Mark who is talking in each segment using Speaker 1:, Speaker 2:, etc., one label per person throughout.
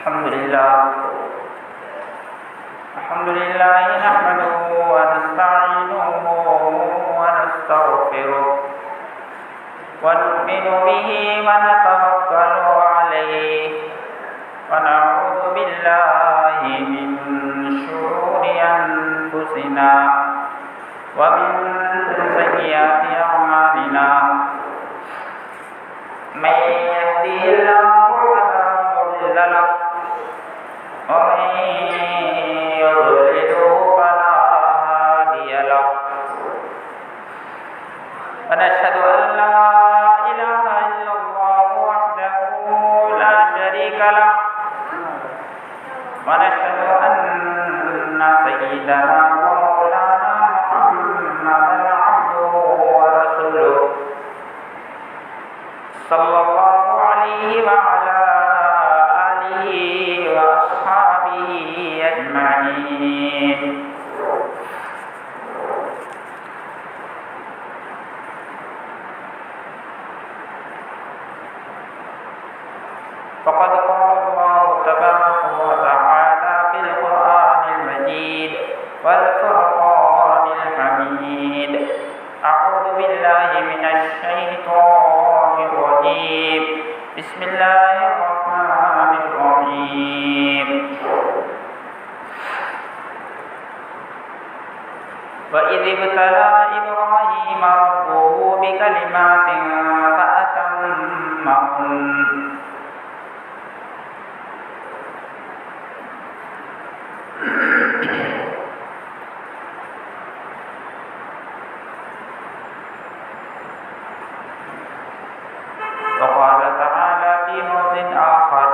Speaker 1: الحمد لله نحمده ونستعينه ونستغفره ونؤمن به ونتوكل عليه ونعوذ بالله من شرور أنفسنا ومن سيئات أعمالنا من يهده الله فلا مضل له ومن يضلله فلا هادي له ونشهد أن لا إله إلا الله وحده لا شريك له ونشهد أن سيدنا ومولانا محمدا عبده ورسوله صلى الله عليه وعلى آله وأصحابه أجمعين. فقد قال الله تبارك وتعالى في القرآن المجيد والفرقان الحميد: أعوذ بالله من الشيطان الرجيم. بسم الله الرحمن الرحيم. وإذ ابتلى إبراهيم ربه بكلمات فأتمهن وقال تعالى في موضع آخر: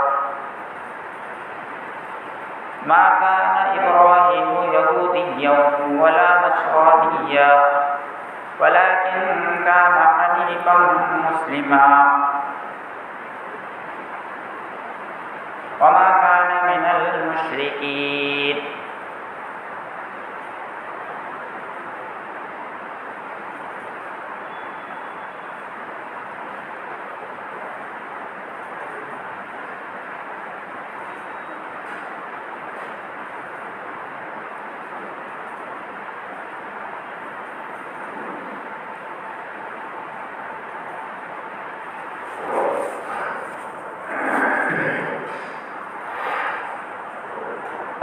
Speaker 1: ما كان إبراهيم يهوديا ولا نصرانيا ولكن كان حنيفا مسلما وما كان من المشركين.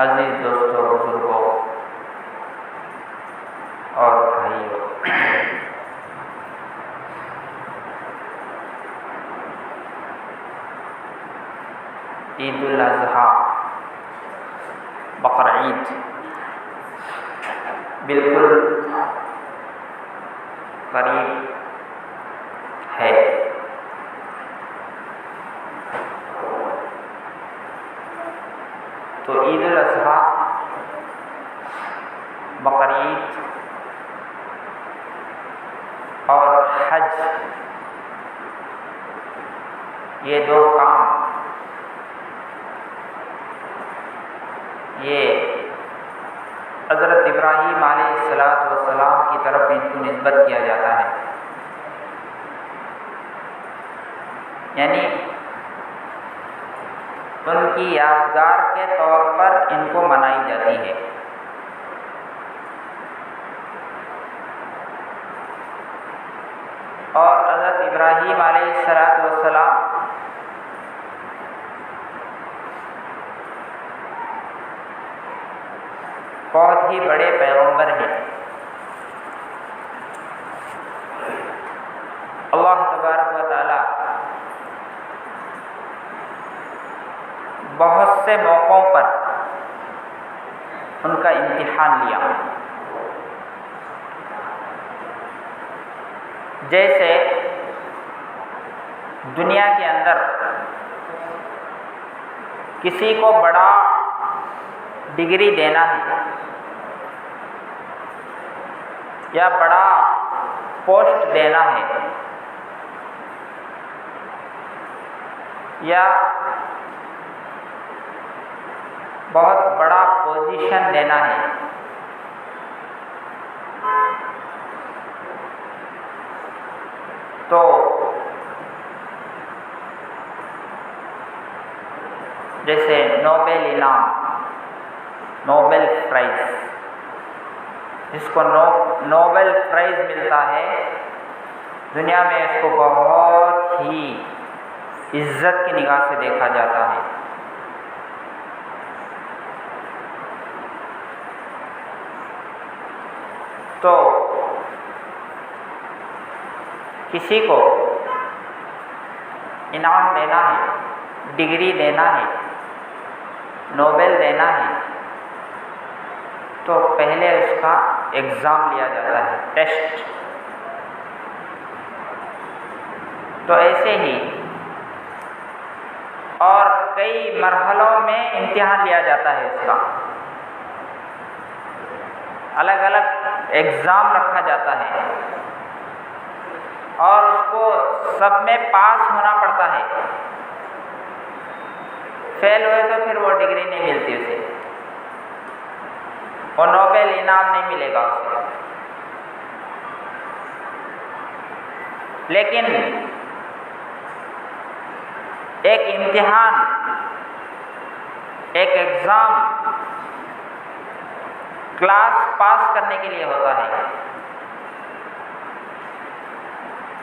Speaker 1: عزیز دوستوں، بزرگوں اور بھائیوں، عید الاضحیٰ، بقرعید بالکل قریب ہے۔ تو عید الاضحیٰ، بقرعید اور حج، یہ دو کام یہ حضرت ابراہیم علیہ السلام کی طرف ان کو نسبت کیا جاتا ہے، یعنی ان کی یادگار کے طور پر ان کو منائی جاتی ہے۔ اور حضرت ابراہیم علیہ السلام بہت ہی بڑے پیغمبر ہیں۔ اللہ تبارک و تعالی بہت سے موقعوں پر ان کا امتحان لیا، جیسے دنیا کے اندر کسی کو بڑا ڈگری دینا ہے یا بڑا پوسٹ دینا ہے یا بہت بڑا پوزیشن دینا ہے، تو جیسے نوبل انعام، نوبل پرائز، جس کو نوبل پرائز ملتا ہے، دنیا میں اس کو بہت ہی عزت کی نگاہ سے دیکھا جاتا ہے۔ تو کسی کو انعام دینا ہے، ڈگری دینا ہے، نوبل دینا ہے، تو پہلے اس کا ایگزام لیا جاتا ہے، ٹیسٹ۔ تو ایسے ہی اور کئی مرحلوں میں امتحان لیا جاتا ہے، اس کا الگ الگ ایگزام رکھا جاتا ہے، اور اس کو سب میں پاس ہونا پڑتا ہے۔ فیل ہوئے تو پھر وہ ڈگری نہیں ملتی اسے، وہ نوبل انعام نہیں ملے گا اسے۔ لیکن ایک امتحان، ایک ایگزام کلاس پاس کرنے کے لیے ہوتا ہے،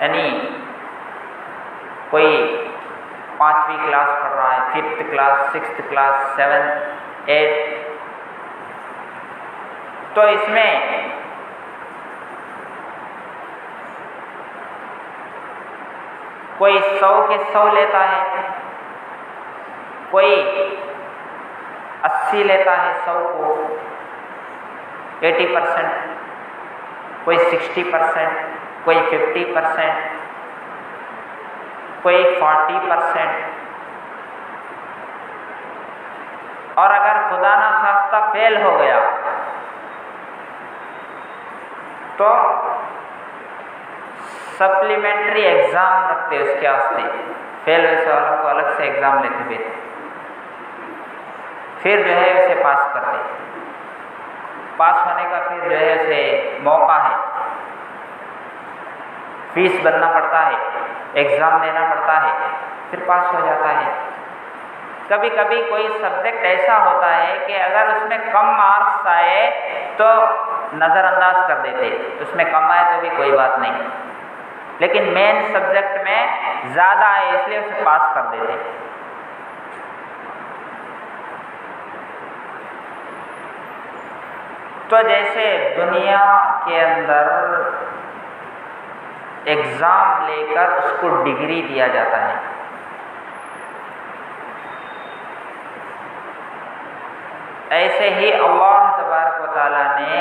Speaker 1: یعنی کوئی 5ویں کلاس پڑھ رہا ہے، 5th class, 6th class, 7th 8th، تو اس میں کوئی 100 کے 100 لیتا ہے، کوئی 80 لیتا ہے 100 کو 80%، کوئی 60%، کوئی 50%، کوئی 40%، اور اگر خدا نہ خواستہ فیل ہو گیا تو سپلیمنٹری ایگزام رکھتے اس کے واسطے، فیل ہوئے والوں کو الگ سے ایگزام لیتے تھے، پھر جو ہے اسے پاس کرتے۔ پاس ہونے کا پھر جو ہے اسے موقع ہے، فیس بھرنا پڑتا ہے، ایگزام دینا پڑتا ہے، پھر پاس ہو جاتا ہے۔ کبھی کبھی کوئی سبجیکٹ ایسا ہوتا ہے کہ اگر اس میں کم مارکس آئے تو نظر انداز کر دیتے، اس میں کم آئے تو بھی کوئی بات نہیں، لیکن مین سبجیکٹ میں زیادہ آئے اس لیے اسے پاس کر دیتے۔ تو جیسے دنیا کے اندر ایگزام لے کر اس کو ڈگری دیا جاتا ہے، ایسے ہی اللہ تبارک و تعالیٰ نے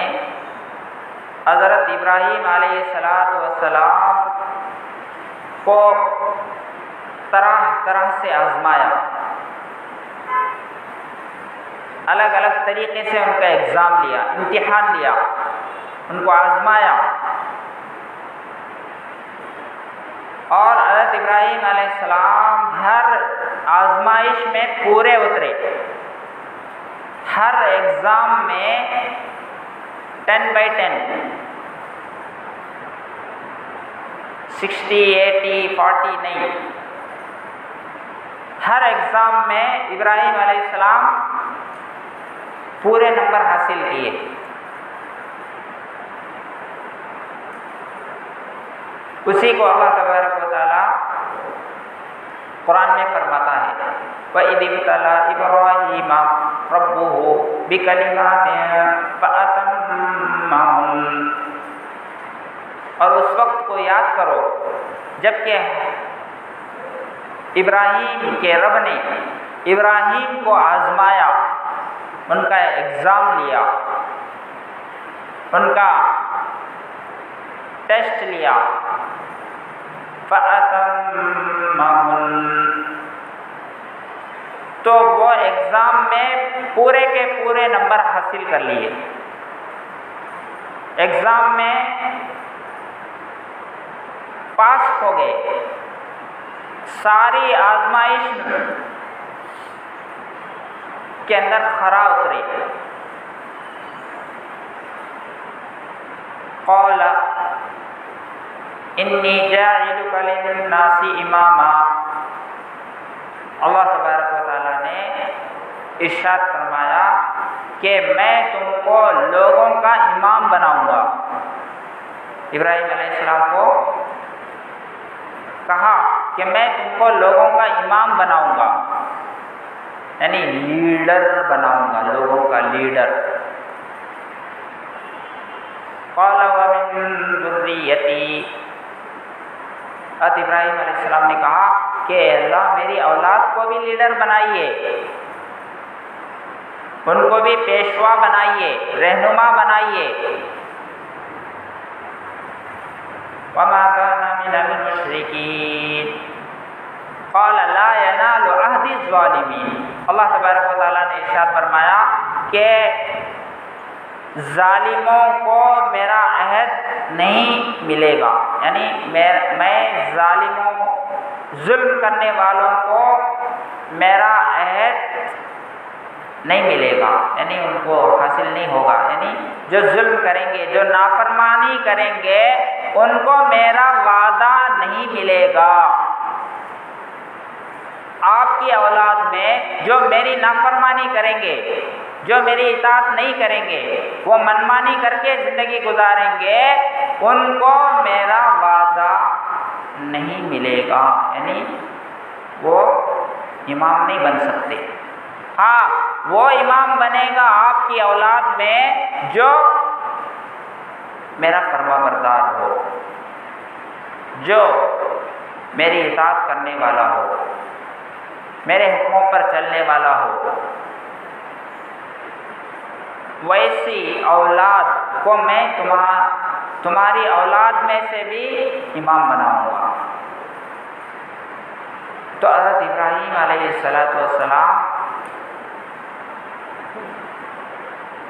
Speaker 1: حضرت ابراہیم علیہ السلام کو طرح طرح سے آزمایا، الگ الگ طریقے سے ان کا ایگزام لیا، امتحان لیا، ان کو آزمایا، اور حضرت ابراہیم علیہ السلام ہر آزمائش میں پورے اترے، ہر ایگزام میں 10/10، 60 80 40 نہیں، ہر ایگزام میں ابراہیم علیہ السلام پورے نمبر حاصل کیے۔ اسی کو اللہ تبارک و تعالیٰ قرآن میں فرماتا ہے، وَإِذِ ابْتَلَىٰ إِبْرَاهِيمَ رَبُّهُ بِكَلِمَاتٍ فَأَتَمَّهُنَّ، اور اس وقت کو یاد کرو جب کہ ابراہیم کے رب نے ابراہیم کو آزمایا، ان کا ایگزام لیا، ان کا ٹیسٹ لیا، فَأَتَمَّهُنَّ، تو وہ ایگزام میں پورے کے پورے نمبر حاصل کر لیے، ایگزام میں پاس ہو گئے، ساری آزمائش کے اندر کھرا اترے۔ قال انی جاعلک للناس اماما، اللہ تبارک و تعالیٰ نے ارشاد فرمایا کہ میں تم کو لوگوں کا امام بناؤں گا۔ ابراہیم علیہ السلام کو کہا کہ میں تم کو لوگوں کا امام بناؤں گا، یعنی لیڈر بناؤں گا، لوگوں کا لیڈر۔ قال ومن ذریتی، حضرت ابراہیم علیہ السلام نے کہا کہ اللہ میری اولاد کو بھی لیڈر بنائیے، ان کو بھی پیشوا بنائیے، رہنما بنائیے۔ وما كان من المشركين قال لا ينال عهد الظالمين، اللہ تبارک و تعالیٰ نے ارشاد فرمایا کہ ظالموں کو میرا عہد نہیں ملے گا، یعنی میں ظالموں ظلم کرنے والوں کو میرا عہد نہیں ملے گا، یعنی ان کو حاصل نہیں ہوگا، یعنی جو ظلم کریں گے، جو نافرمانی کریں گے، ان کو میرا وعدہ نہیں ملے گا۔ آپ کی اولاد میں جو میری نافرمانی کریں گے، جو میری اطاعت نہیں کریں گے، وہ منمانی کر کے زندگی گزاریں گے، ان کو میرا وعدہ نہیں ملے گا، یعنی وہ امام نہیں بن سکتے۔ ہاں وہ امام بنے گا آپ کی اولاد میں جو میرا فرما بردار ہو، جو میری اطاعت کرنے والا ہو، میرے حکموں پر چلنے والا ہو۔ ویسی اولاد کو میں تمہاری اولاد میں سے بھی امام بناؤں گا۔ تو حضرت ابراہیم علیہ السلام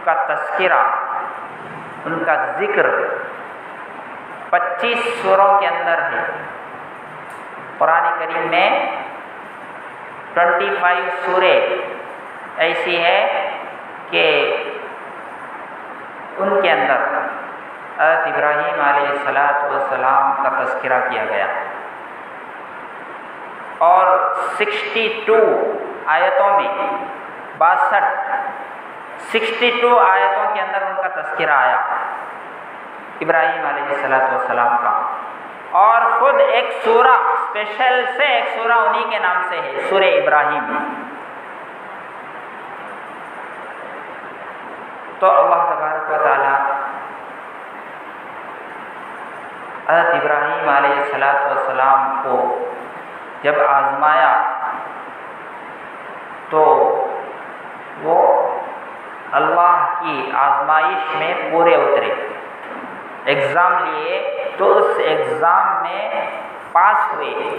Speaker 1: کا تذکرہ، ان کا ذکر 25 سوروں کے اندر ہے۔ قرآن کریم میں 25 سورے ایسی ہے کہ ان کے اندر حضرت ابراہیم علیہ السلام کا تذکرہ کیا گیا، اور 62 آیتوں میں 62 آیتوں کے اندر ان کا تذکرہ آیا ابراہیم علیہ السلام کا، اور خود ایک سورہ اسپیشل سے ایک سورہ انہی کے نام سے ہے، سورہ ابراہیم۔ تو اللہ تبارک و تعالی حضرت ابراہیم علیہ السلام کو جب آزمایا تو وہ اللہ کی آزمائش میں پورے اترے، ایگزام لیے تو اس ایگزام میں پاس ہوئے۔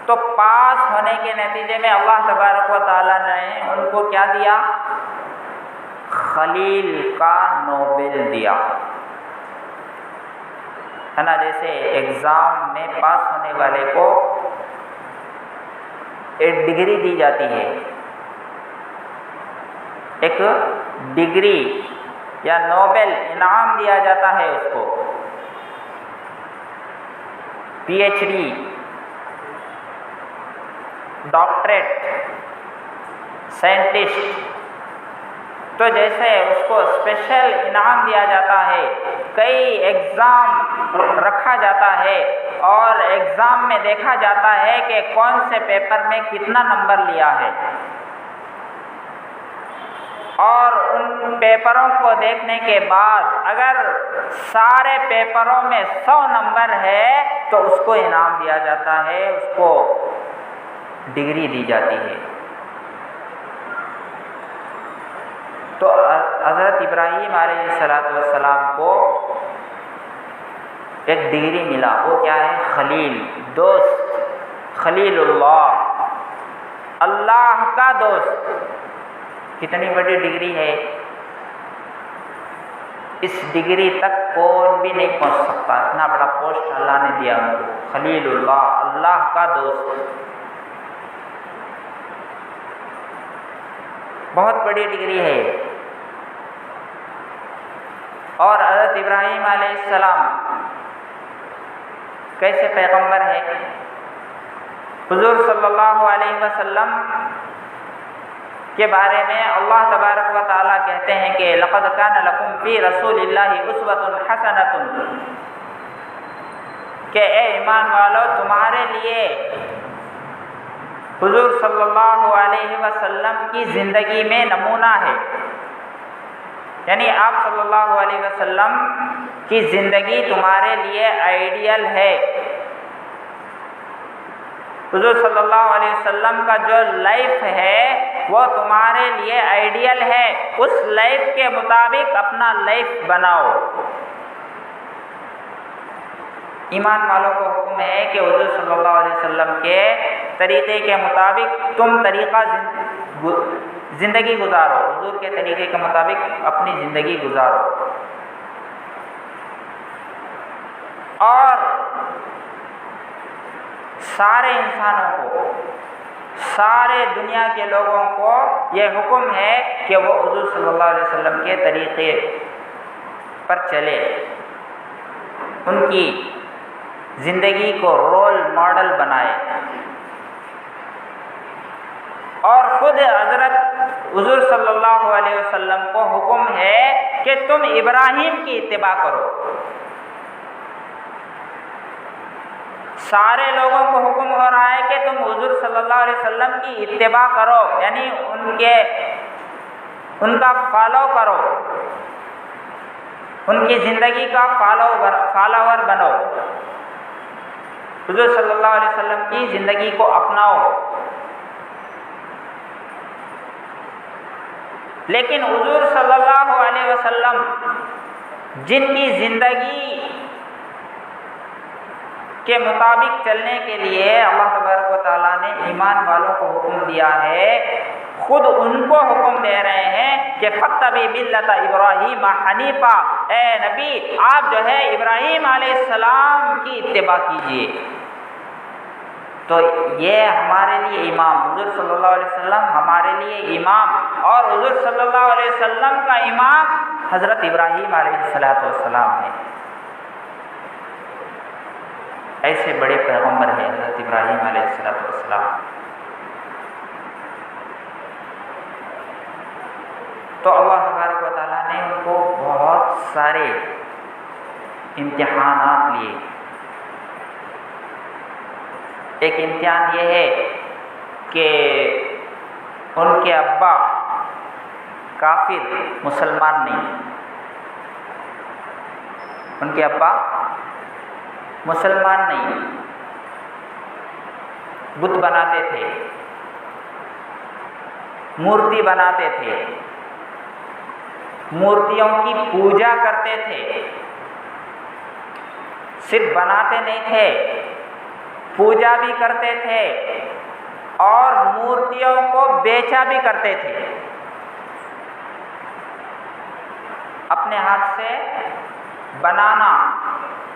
Speaker 1: تو پاس ہونے کے نتیجے میں اللہ تبارک و تعالیٰ نے ان کو کیا دیا؟ خلیل کا نوبل دیا، ہے نا۔ جیسے ایگزام میں پاس ہونے والے کو ایک ڈگری دی جاتی ہے، ایک ڈگری یا نوبل انعام دیا جاتا ہے اس کو، P H D, doctorate, scientist. تو جیسے اس کو اسپیشل انعام دیا جاتا ہے، کئی ایگزام رکھا جاتا ہے اور ایگزام میں دیکھا جاتا ہے کہ کون سے پیپر میں کتنا نمبر لیا ہے، اور ان پیپروں کو دیکھنے کے بعد اگر سارے پیپروں میں 100 نمبر ہے تو اس کو انعام دیا جاتا ہے، اس کو ڈگری دی جاتی ہے۔ تو حضرت ابراہیم علیہ السلام کو ایک ڈگری ملا، وہ کیا ہے؟ خلیل، دوست، خلیل اللہ، اللہ کا دوست۔ کتنی بڑی ڈگری ہے، اس ڈگری تک کون بھی نہیں پہنچ سکتا، اتنا بڑا پوسٹ اللہ نے دیا ان کو، خلیل اللہ، اللہ کا دوست۔ بہت بڑی ڈگری ہے۔ اور حضرت ابراہیم علیہ السلام کیسے پیغمبر ہے؟ حضور صلی اللہ علیہ وسلم کے بارے میں اللہ تبارک و تعالیٰ کہتے ہیں کہ لقد کان لکم فی رسول اللہ اسوۃ حسنۃ، کہ اے ایمان والو تمہارے لیے حضور صلی اللہ علیہ وسلم کی زندگی میں نمونہ ہے، یعنی آپ صلی اللہ علیہ وسلم کی زندگی تمہارے لیے آئیڈیل ہے۔ حضور صلی اللہ علیہ وسلم کا جو لائف ہے وہ تمہارے لیے آئیڈیل ہے، اس لائف کے مطابق اپنا لائف بناؤ۔ ایمان والوں کو حکم ہے کہ حضور صلی اللہ علیہ وسلم کے طریقے کے مطابق تم طریقہ زندگی گزارو، حضور کے طریقے کے مطابق اپنی زندگی گزارو، اور سارے انسانوں کو، سارے دنیا کے لوگوں کو یہ حکم ہے کہ وہ حضور صلی اللہ علیہ وسلم کے طریقے پر چلے، ان کی زندگی کو رول ماڈل بنائے، اور خود حضرت حضور صلی اللہ علیہ وسلم کو حکم ہے کہ تم ابراہیم کی اتباع کرو۔ سارے لوگوں کو حکم ہو رہا ہے کہ تم حضور صلی اللہ علیہ وسلم کی اتباع کرو، یعنی ان کا فالو کرو، ان کی زندگی کا فالوور بنو، حضور صلی اللہ علیہ وسلم کی زندگی کو اپناؤ۔ لیکن حضور صلی اللہ علیہ وسلم جن کی زندگی کے مطابق چلنے کے لیے اللہ تبارک و تعالیٰ نے ایمان والوں کو حکم دیا ہے، خود ان کو حکم دے رہے ہیں کہ فَاتَّبِعْ مِلَّةَ إِبْرَاهِيمَ حَنِيفًا، اے نبی آپ جو ہے ابراہیم علیہ السلام کی اتباع کیجیے۔ تو یہ ہمارے لیے امام، حضور صلی اللہ علیہ وسلم ہمارے لیے امام، اور حضور صلی اللہ علیہ وسلم کا امام حضرت ابراہیم علیہ السلام ہے۔ ایسے بڑے پیغمبر ہیں حضرت ابراہیم علیہ السلام۔ تو اللہ تبارک و تعالیٰ نے ان کو بہت سارے امتحانات لیے۔ ایک امتحان یہ ہے کہ ان کے ابا کافر مسلمان نہیں، ان کے ابا مسلمان نہیں، بت بناتے تھے، مورتی بناتے تھے، مورتیوں کی پوجا کرتے تھے، صرف بناتے نہیں تھے، پوجا بھی کرتے تھے اور مورتیوں کو بیچا بھی کرتے تھے، اپنے ہاتھ سے بنانا،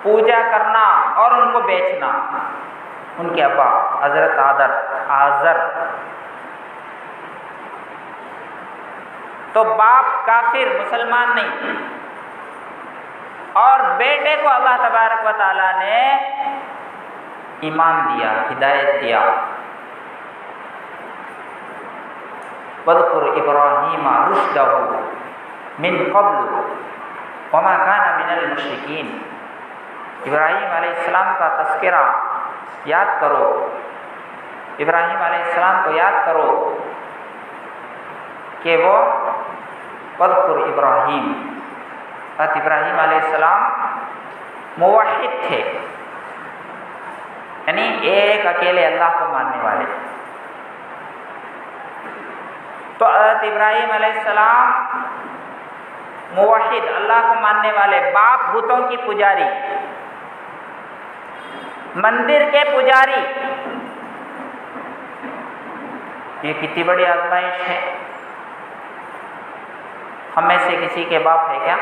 Speaker 1: پوجا کرنا اور ان کو بیچنا۔ ان کے ابا حضرت آذر، تو باپ کافر مسلمان نہیں، اور بیٹے کو اللہ تبارک و تعالیٰ نے ایمان دیا، ہدایت دیا۔ وَاذْكُرْ إِبْرَاهِيمَ رُشْدَهُ مِنْ قَبْلُ وَمَا كَانَ مِنَ الْمُشْرِكِينَ۔ ابراہیم علیہ السلام کا تذکرہ یاد کرو، ابراہیم علیہ السلام کو یاد کرو کہ وہ وَاذْكُرْ إِبْرَاهِيمَ، حضرت ابراہیم علیہ السلام موحد تھے، یعنی ایک اکیلے اللہ کو ماننے والے۔ تو حضرت ابراہیم علیہ السلام موحد، اللہ کو ماننے والے، باپ بتوں کی پجاری، مندر کے پجاری، یہ کتنی بڑی آزمائش ہے۔ ہم میں سے کسی کے باپ ہے کیا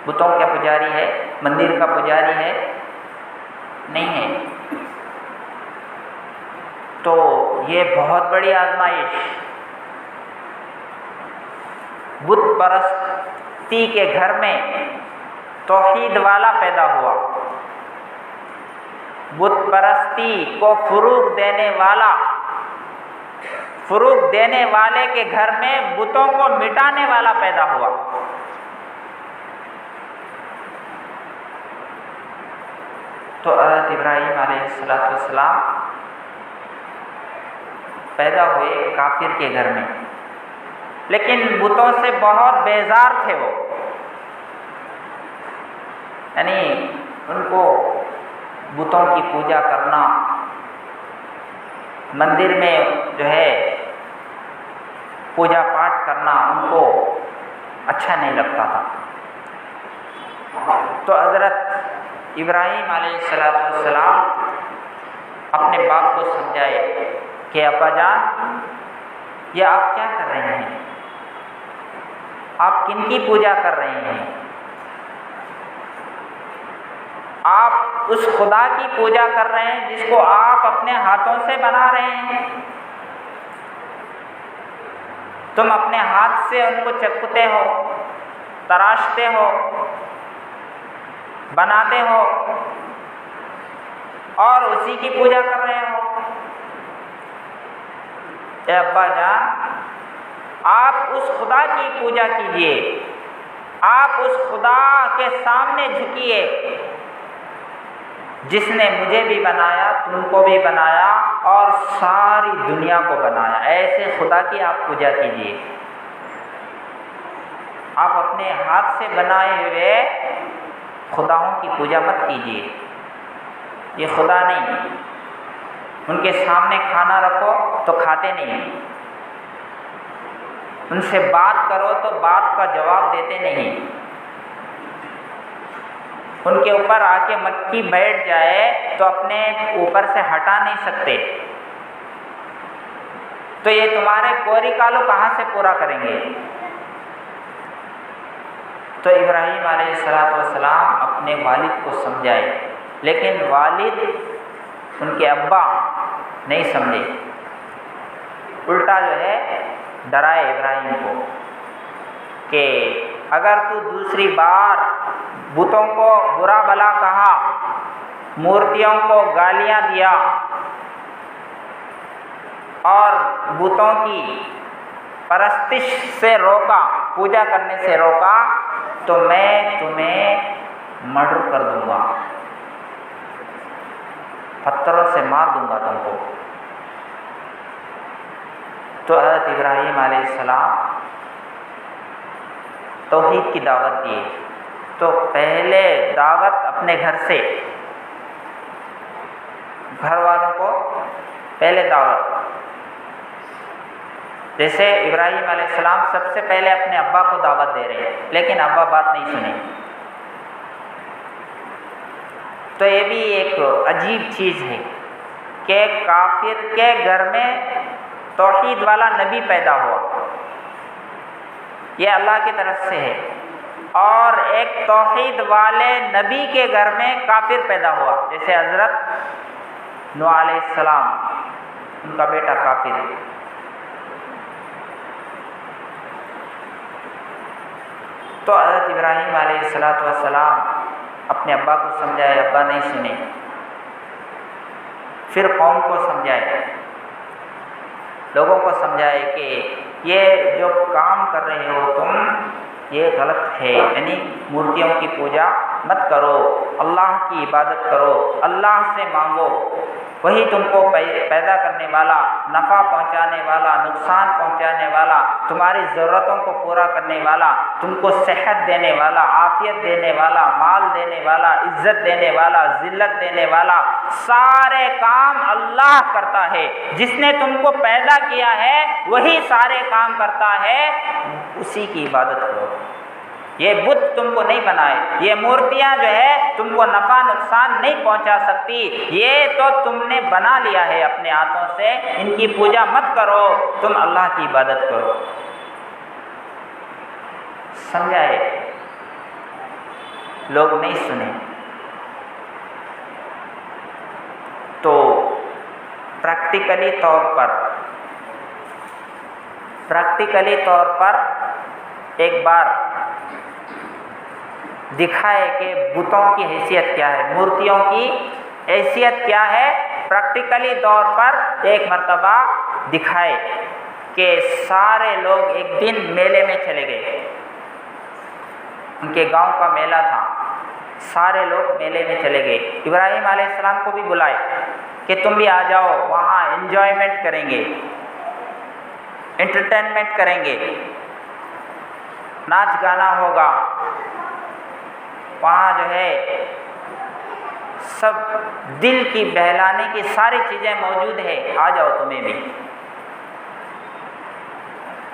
Speaker 1: بتوں کا پجاری ہے، مندر کا پجاری ہے؟ نہیں ہے۔ تو یہ بہت بڑی آزمائش، بت پرستی کے گھر میں توحید والا پیدا ہوا، بت پرستی کو فروغ دینے والا، فروغ دینے والے کے گھر میں بتوں کو مٹانے والا پیدا ہوا۔ تو حضرت ابراہیم علیہ السلام پیدا ہوئے کافر کے گھر میں، لیکن بتوں سے بہت بیزار تھے وہ، یعنی ان کو بتوں کی پوجا کرنا، مندر میں جو ہے پوجا پاٹ کرنا ان کو اچھا نہیں لگتا تھا۔ تو حضرت ابراہیم علیہ السلام اپنے باپ کو سمجھائے کہ ابا جان، یہ آپ کیا کر رہے ہیں؟ آپ کن کی پوجا کر رہے ہیں؟ آپ اس خدا کی پوجا کر رہے ہیں جس کو آپ اپنے ہاتھوں سے بنا رہے ہیں۔ تم اپنے ہاتھ سے ان کو چکتے ہو، تراشتے ہو، بناتے ہو اور اسی کی پوجا کر رہے ہو۔ اے ابا جان، آپ اس خدا کی پوجا کیجئے، آپ اس خدا کے سامنے جھکیے جس نے مجھے بھی بنایا، تم کو بھی بنایا اور ساری دنیا کو بنایا۔ ایسے خدا کی آپ پوجا کیجئے۔ آپ اپنے ہاتھ سے بنائے ہوئے خداؤں کی پوجا مت کیجئے، یہ خدا نہیں۔ ان کے سامنے کھانا رکھو تو کھاتے نہیں، ان سے بات کرو تو بات کا جواب دیتے نہیں، ان کے اوپر آ کے مکھی بیٹھ جائے تو اپنے اوپر سے ہٹا نہیں سکتے۔ تو یہ تمہارے کوری کالو کہاں سے پورا کریں گے؟ تو ابراہیم علیہ السلام اپنے والد کو سمجھائے، لیکن والد ان کے ابا نہیں سمجھے، الٹا جو ہے ڈرائے ابراہیم کو کہ اگر تو دوسری بار بتوں کو برا بھلا کہا، مورتیوں کو گالیاں دیا اور بتوں کی پرستش سے روکا، پوجا کرنے سے روکا، تو میں تمہیں مرڈر کر دوں گا، پتھروں سے مار دوں گا تم کو۔ تو حضرت ابراہیم علیہ السلام توحید کی دعوت دیے، تو پہلے دعوت اپنے گھر سے، گھر والوں کو پہلے دعوت، جیسے ابراہیم علیہ السلام سب سے پہلے اپنے ابا کو دعوت دے رہے ہیں، لیکن ابا بات نہیں سنے۔ تو یہ بھی ایک عجیب چیز ہے کہ کافر کے گھر میں توحید والا نبی پیدا ہوا، یہ اللہ کی طرف سے ہے، اور ایک توحید والے نبی کے گھر میں کافر پیدا ہوا، جیسے حضرت نوح علیہ السلام، ان کا بیٹا کافر ہے۔ تو حضرت ابراہیم علیہ السلام اپنے ابا کو سمجھائے، ابا نہیں سنے، پھر قوم کو سمجھائے، لوگوں کو سمجھائے کہ یہ جو کام کر رہے ہو تم، یہ غلط ہے، یعنی مورتیوں کی پوجا مت کرو، اللہ کی عبادت کرو، اللہ سے مانگو، وہی تم کو پیدا کرنے والا، نفع پہنچانے والا، نقصان پہنچانے والا، تمہاری ضرورتوں کو پورا کرنے والا، تم کو صحت دینے والا، عافیت دینے والا، مال دینے والا، عزت دینے والا، ذلت دینے والا، سارے کام اللہ کرتا ہے۔ جس نے تم کو پیدا کیا ہے وہی سارے کام کرتا ہے، اسی کی عبادت کرو۔ یہ بت تم کو نہیں بنائے، یہ مورتیاں جو ہے تم کو نفع نقصان نہیں پہنچا سکتی، یہ تو تم نے بنا لیا ہے اپنے ہاتھوں سے، ان کی پوجا مت کرو، تم اللہ کی عبادت کرو۔ سمجھائے، لوگ نہیں سنے۔ تو پریکٹیکلی طور پر ایک بار دکھائے کہ بتوں کی حیثیت کیا ہے، مورتیوں کی حیثیت کیا ہے، پریکٹیکلی طور پر ایک مرتبہ دکھائے کہ سارے لوگ ایک دن میلے میں چلے گئے، ان کے گاؤں کا میلہ تھا، سارے لوگ میلے میں چلے گئے۔ ابراہیم علیہ السلام کو بھی بلائے کہ تم بھی آ جاؤ، وہاں انجوائمنٹ کریں گے، انٹرٹینمنٹ کریں گے، ناچ گانا ہوگا، وہاں جو ہے سب دل کی بہلانے کی ساری چیزیں موجود ہے، آ جاؤ تمہیں بھی،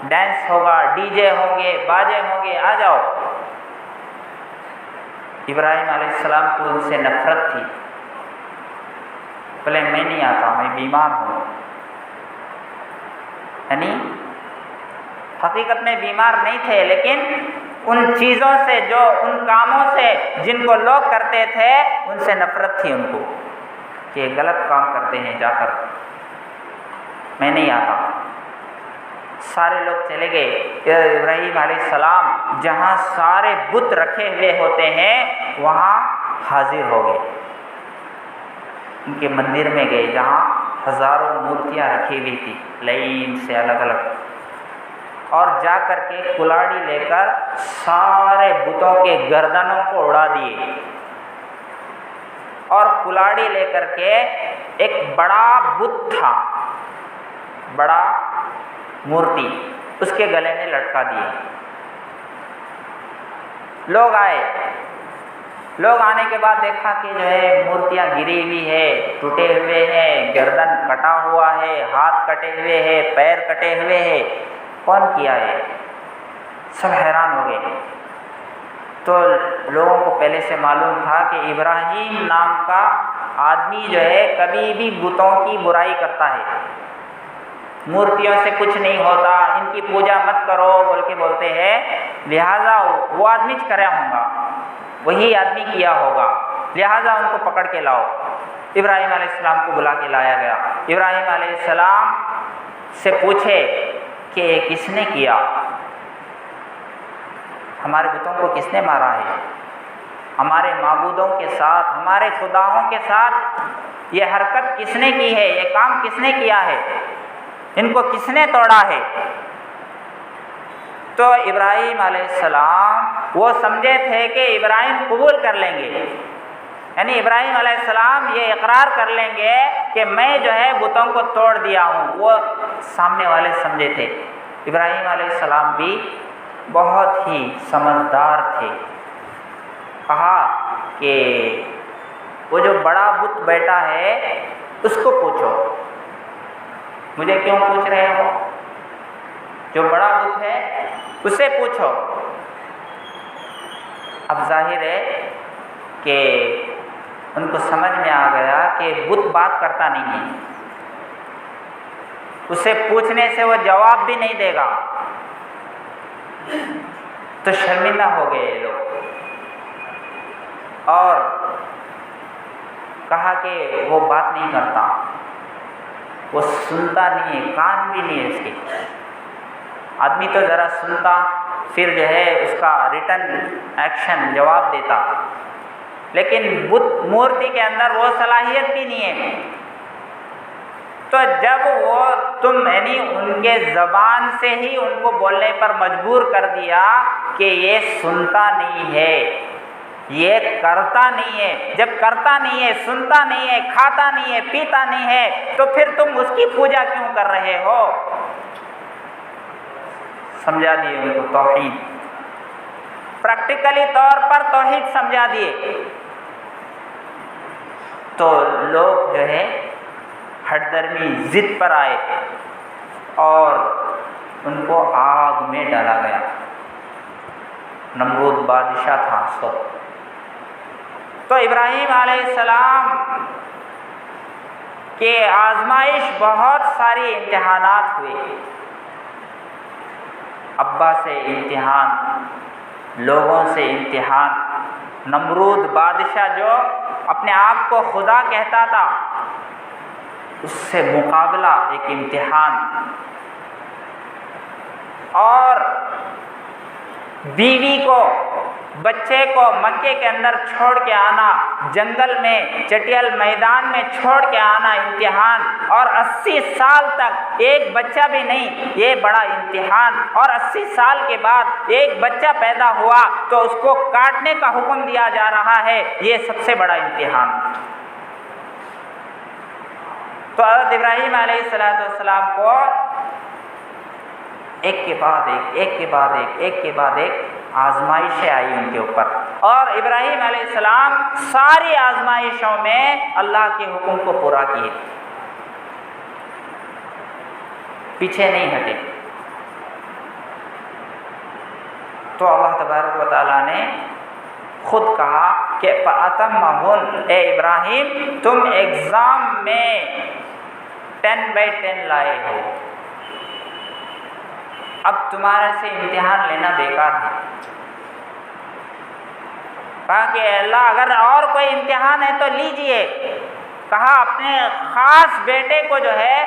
Speaker 1: ڈانس ہوگا، ڈی جے ہوں گے، باجے ہوں گے، آ جاؤ۔ ابراہیم علیہ السلام کو ان سے نفرت تھی، بولے میں نہیں آتا، میں بیمار ہوں۔ یعنی حقیقت میں بیمار نہیں تھے، لیکن ان چیزوں سے، جو ان کاموں سے جن کو لوگ کرتے تھے، ان سے نفرت تھی ان کو کہ غلط کام کرتے ہیں، جا کر میں نہیں آتا۔ سارے لوگ چلے گئے۔ ابراہیم علیہ السلام جہاں سارے بت رکھے ہوئے ہوتے ہیں وہاں حاضر ہو گئے، ان کے مندر میں گئے جہاں ہزاروں مورتیاں رکھی ہوئی تھی لائن سے الگ الگ، اور جا کر کے کلاڑی لے کر سارے بتوں کے گردنوں کو اڑا دیے، اور کلاڑی لے کر کے ایک بڑا بت تھا، بڑا مورتی، اس کے گلے میں لٹکا دیے۔ لوگ آئے، لوگ آنے کے بعد دیکھا کہ جو ہے مورتیاں گری ہوئی ہے، ٹوٹے ہوئے ہیں، گردن کٹا ہوا ہے، ہاتھ کٹے ہوئے ہیں، پیر کٹے ہوئے ہیں، کون کیا ہے؟ سب حیران ہو گئے۔ تو لوگوں کو پہلے سے معلوم تھا کہ ابراہیم نام کا آدمی جو ہے کبھی بھی بتوں کی برائی کرتا ہے، مورتیوں سے کچھ نہیں ہوتا، ان کی پوجا مت کرو بول کے بولتے ہیں، لہٰذا وہ آدمی کرا ہوگا، وہی آدمی کیا ہوگا، لہٰذا ان کو پکڑ کے لاؤ۔ ابراہیم علیہ السلام کو بلا کے لایا گیا۔ ابراہیم علیہ السلام سے پوچھے کہ یہ کس نے کیا، ہمارے بتوں کو کس نے مارا ہے، ہمارے معبودوں کے ساتھ، ہمارے خداؤں کے ساتھ یہ حرکت کس نے کی ہے، یہ کام کس نے کیا ہے، ان کو کس نے توڑا ہے؟ تو ابراہیم علیہ السلام وہ سمجھے تھے کہ ابراہیم قبول کر لیں گے، یعنی ابراہیم علیہ السلام یہ اقرار کر لیں گے کہ میں جو ہے بتوں کو توڑ دیا ہوں، وہ سامنے والے سمجھے تھے۔ ابراہیم علیہ السلام بھی بہت ہی سمجھدار تھے، کہا کہ وہ جو بڑا بت بیٹا ہے اس کو پوچھو، مجھے کیوں پوچھ رہے ہو؟ جو بڑا بت ہے اسے پوچھو۔ اب ظاہر ہے کہ ان کو سمجھ میں آ گیا کہ بت بات کرتا نہیں ہے، اسے پوچھنے سے وہ جواب بھی نہیں دے گا، تو شرمندہ ہو گئے یہ لوگ، اور کہا کہ وہ بات نہیں کرتا، وہ سنتا نہیں ہے، کان بھی نہیں ہے اس کے۔ آدمی تو ذرا سنتا، پھر جو ہے اس کا ریٹن ایکشن جواب دیتا، لیکن بت مورتی کے اندر وہ صلاحیت بھی نہیں ہے۔ تو جب وہ تم یعنی ان کے زبان سے ہی ان کو بولنے پر مجبور کر دیا کہ یہ سنتا نہیں ہے، یہ کرتا نہیں ہے، جب کرتا نہیں ہے، سنتا نہیں ہے، کھاتا نہیں ہے، پیتا نہیں ہے، تو پھر تم اس کی پوجا کیوں کر رہے ہو؟ سمجھا دیے ان کو توحید، پریکٹیکلی طور پر توحید سمجھا دیے۔ تو لوگ جو ہے ہٹ درمی ضد پر آئے اور ان کو آگ میں ڈالا گیا۔ نمرود بادشاہ تھا اس وقت۔ تو ابراہیم علیہ السلام کے آزمائش بہت ساری امتحانات ہوئے، ابا سے امتحان، لوگوں سے امتحان، نمرود بادشاہ جو اپنے آپ کو خدا کہتا تھا اس سے مقابلہ، ایک امتحان، اور بیوی کو بچے کو مکے کے اندر چھوڑ کے آنا، جنگل میں چٹیل میدان میں چھوڑ کے آنا امتحان، اور 80 سال تک ایک بچہ بھی نہیں، یہ بڑا امتحان، اور 80 سال کے بعد ایک بچہ پیدا ہوا تو اس کو کاٹنے کا حکم دیا جا رہا ہے، یہ سب سے بڑا امتحان۔ تو حضرت ابراہیم علیہ السلام کو ایک کے بعد ایک آزمائشیں آئی ان کے اوپر، اور ابراہیم علیہ السلام ساری آزمائشوں میں اللہ کے حکم کو پورا کیے، پیچھے نہیں ہٹے۔ تو اللہ تبارک و تعالیٰ نے خود کہا کہ فَأَتَمَّهُنَّ، اے ابراہیم تم ایگزام میں 10/10 لائے ہو، اب تمہارے سے امتحان لینا بیکار ہے۔ کہا کہ اللہ اگر اور کوئی امتحان ہے تو لیجئے۔ کہا اپنے خاص بیٹے کو جو ہے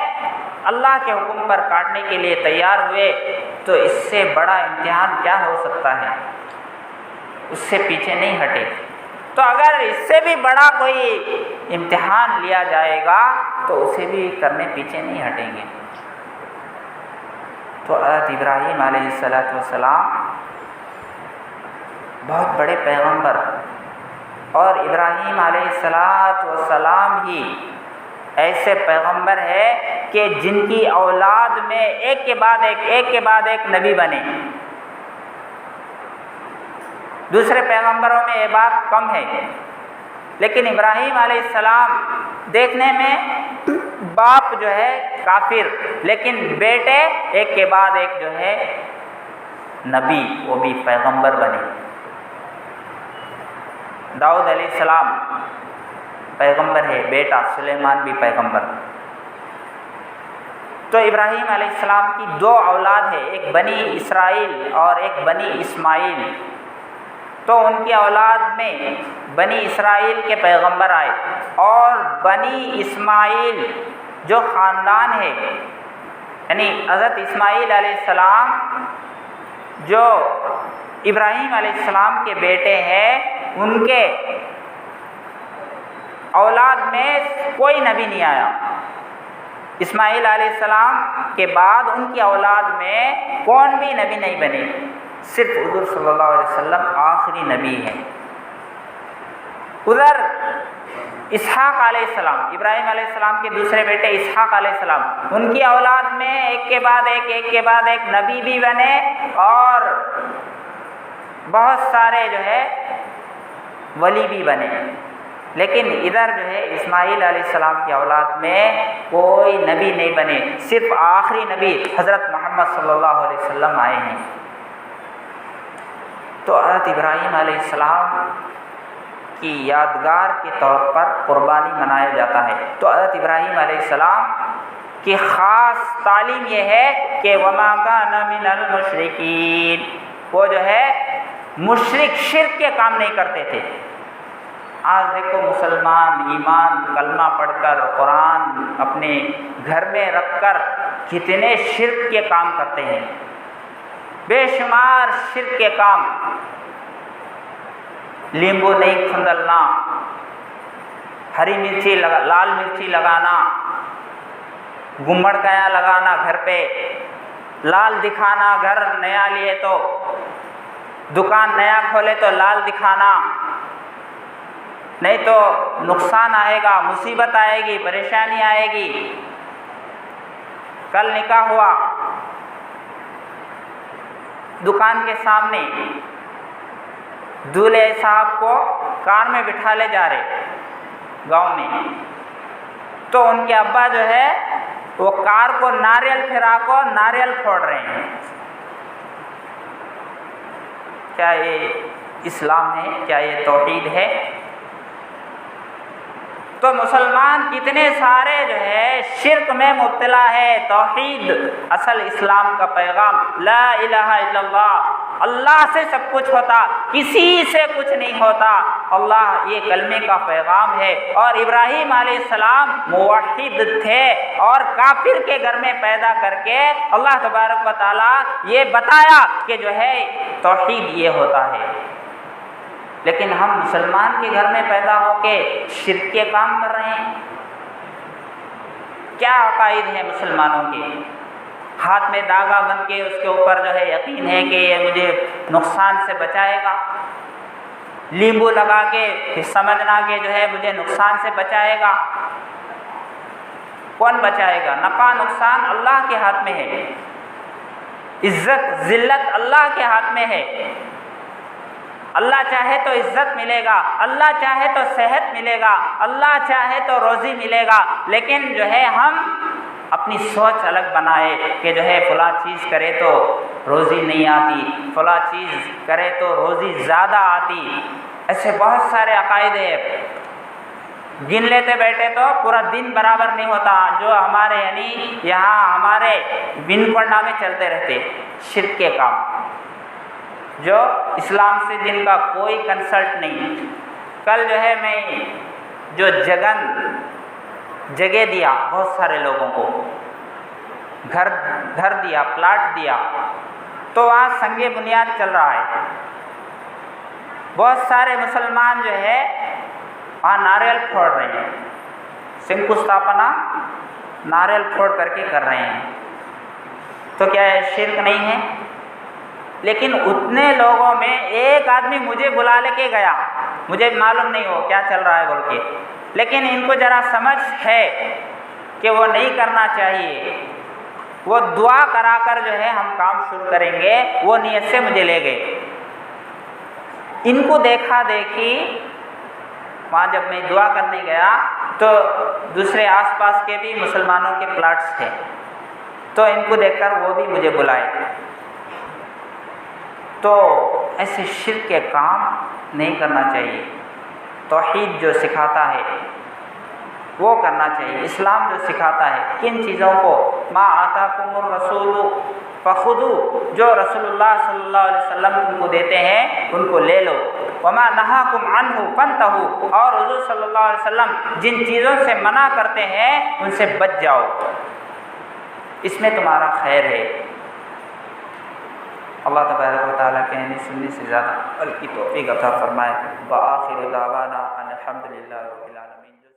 Speaker 1: اللہ کے حکم پر کاٹنے کے لیے تیار ہوئے، تو اس سے بڑا امتحان کیا ہو سکتا ہے؟ اس سے پیچھے نہیں ہٹے۔ تو اگر اس سے بھی بڑا کوئی امتحان لیا جائے گا تو اسے بھی کرنے پیچھے نہیں ہٹیں گے۔ تو حضرت ابراہیم علیہ السلام بہت بڑے پیغمبر، اور ابراہیم علیہ السلام ہی ایسے پیغمبر ہے کہ جن کی اولاد میں ایک کے بعد ایک نبی بنے۔ دوسرے پیغمبروں میں یہ بات کم ہے، لیکن ابراہیم علیہ السلام دیکھنے میں باپ جو ہے کافر، لیکن بیٹے ایک کے بعد ایک جو ہے نبی، وہ بھی پیغمبر بنے۔ داؤد علیہ السلام پیغمبر ہے، بیٹا سلیمان بھی پیغمبر۔ تو ابراہیم علیہ السلام کی 2 اولاد ہے، ایک بنی اسرائیل اور ایک بنی اسماعیل۔ تو ان کی اولاد میں بنی اسرائیل کے پیغمبر آئے، اور بنی اسماعیل جو خاندان ہے، یعنی حضرت اسماعیل علیہ السلام جو ابراہیم علیہ السلام کے بیٹے ہیں، ان کے اولاد میں کوئی نبی نہیں آیا۔ اسماعیل علیہ السلام کے بعد ان کی اولاد میں کون بھی نبی نہیں بنے، صرف حضور صلی اللہ علیہ وسلم آخری نبی ہیں۔ ادھر اسحاق علیہ السلام، ابراہیم علیہ السلام کے دوسرے بیٹے اسحاق علیہ السلام، ان کی اولاد میں ایک کے بعد ایک نبی بھی بنے، اور بہت سارے جو ہے ولی بھی بنے۔ لیکن ادھر جو ہے اسماعیل علیہ السلام کی اولاد میں کوئی نبی نہیں بنے، صرف آخری نبی حضرت محمد صلی اللہ علیہ وسلم آئے ہیں۔ تو حضرت ابراہیم علیہ السلام کی یادگار کے طور پر قربانی منایا جاتا ہے۔ تو حضرت ابراہیم علیہ السلام کی خاص تعلیم یہ ہے کہ وَمَا كَانَ مِنَ الْمُشْرِكِينَ، وہ جو ہے مشرک شرک کے کام نہیں کرتے تھے۔ آج دیکھو مسلمان ایمان کلمہ پڑھ کر قرآن اپنے گھر میں رکھ کر کتنے شرک کے کام کرتے ہیں، بے شمار شرک کے کام، لیمبو نہیں کھندلنا، ہری مرچی لال مرچی لگانا، گمڑ گیا لگانا گھر پہ، لال دکھانا، گھر نیا لیے تو دکان نیا کھولے تو لال دکھانا، نہیں تو نقصان آئے گا، مصیبت آئے گی، پریشانی آئے گی۔ کل نکاح ہوا، دکان کے سامنے دولہے صاحب کو کار میں بٹھا لے جا رہے گاؤں میں، تو ان کے ابا جو ہے وہ کار کو ناریل پھرا کو ناریل پھوڑ رہے ہیں۔ کیا یہ اسلام ہے؟ کیا یہ توحید ہے؟ تو مسلمان کتنے سارے جو ہے شرک میں مبتلا ہے۔ توحید اصل اسلام کا پیغام، لا الہ الا اللہ اللہ سے سب کچھ ہوتا، کسی سے کچھ نہیں ہوتا۔ اللہ یہ کلمے کا پیغام ہے۔ اور ابراہیم علیہ السلام موحد تھے، اور کافر کے گھر میں پیدا کر کے اللہ تبارک و تعالیٰ یہ بتایا کہ جو ہے توحید یہ ہوتا ہے۔ لیکن ہم مسلمان کے گھر میں پیدا ہو کے شرک کے کام کر رہے ہیں۔ کیا عقائد ہیں مسلمانوں کے؟ ہاتھ میں داغا بن کے اس کے اوپر جو ہے یقین ہے کہ یہ مجھے نقصان سے بچائے گا، لیمبو لگا کے سمجھنا کہ جو ہے مجھے نقصان سے بچائے گا۔ کون بچائے گا؟ نفع نقصان اللہ کے ہاتھ میں ہے، عزت ذلت اللہ کے ہاتھ میں ہے۔ اللہ چاہے تو عزت ملے گا، اللہ چاہے تو صحت ملے گا، اللہ چاہے تو روزی ملے گا، لیکن جو ہے ہم اپنی سوچ الگ بنائے کہ جو ہے فلاں چیز کرے تو روزی نہیں آتی، فلاں چیز کرے تو روزی زیادہ آتی۔ ایسے بہت سارے عقائد ہیں، گن لیتے بیٹھے تو پورا دن برابر نہیں ہوتا، جو ہمارے یعنی یہاں ہمارے بن پڑنا میں چلتے رہتے شرک کے کام، جو اسلام سے جن کا کوئی کنسلٹ نہیں۔ کل جو ہے میں جو جگہ دیا بہت سارے لوگوں کو، گھر دیا، پلاٹ دیا، تو وہاں سنگ بنیاد چل رہا ہے۔ بہت سارے مسلمان جو ہے وہاں ناریل پھوڑ رہے ہیں، شنکوستھاپنا ناریل پھوڑ کر کے کر رہے ہیں، تو کیا یہ شرک نہیں ہے؟ لیکن اتنے لوگوں میں ایک آدمی مجھے بلا لے کے گیا، مجھے معلوم نہیں ہو کیا چل رہا ہے بول کے، لیکن ان کو ذرا سمجھ ہے کہ وہ نہیں کرنا چاہیے، وہ دعا کرا کر جو ہے ہم کام شروع کریں گے، وہ نیت سے مجھے لے گئے۔ ان کو دیکھا دیکھی وہاں جب میں دعا کرنے گیا تو دوسرے آس پاس کے بھی مسلمانوں کے پلاٹس تھے، تو ان کو دیکھ کر وہ بھی مجھے بلائے۔ تو ایسے شرک کے کام نہیں کرنا چاہیے، توحید جو سکھاتا ہے وہ کرنا چاہیے، اسلام جو سکھاتا ہے کن چیزوں کو، ما آتاکم الرسول فخذوا، جو رسول اللہ صلی اللہ علیہ وسلم تم کو دیتے ہیں ان کو لے لو، وما نہاکم عنہ فانتہوا، اور حضور صلی اللہ علیہ وسلم جن چیزوں سے منع کرتے ہیں ان سے بچ جاؤ، اس میں تمہارا خیر ہے۔ اللہ تبارک و تعالیٰ کہنے سننے سے زیادہ عمل کی توفیق عطا فرمائے۔ وآخر دعوانا ان الحمد للہ رب العالمین۔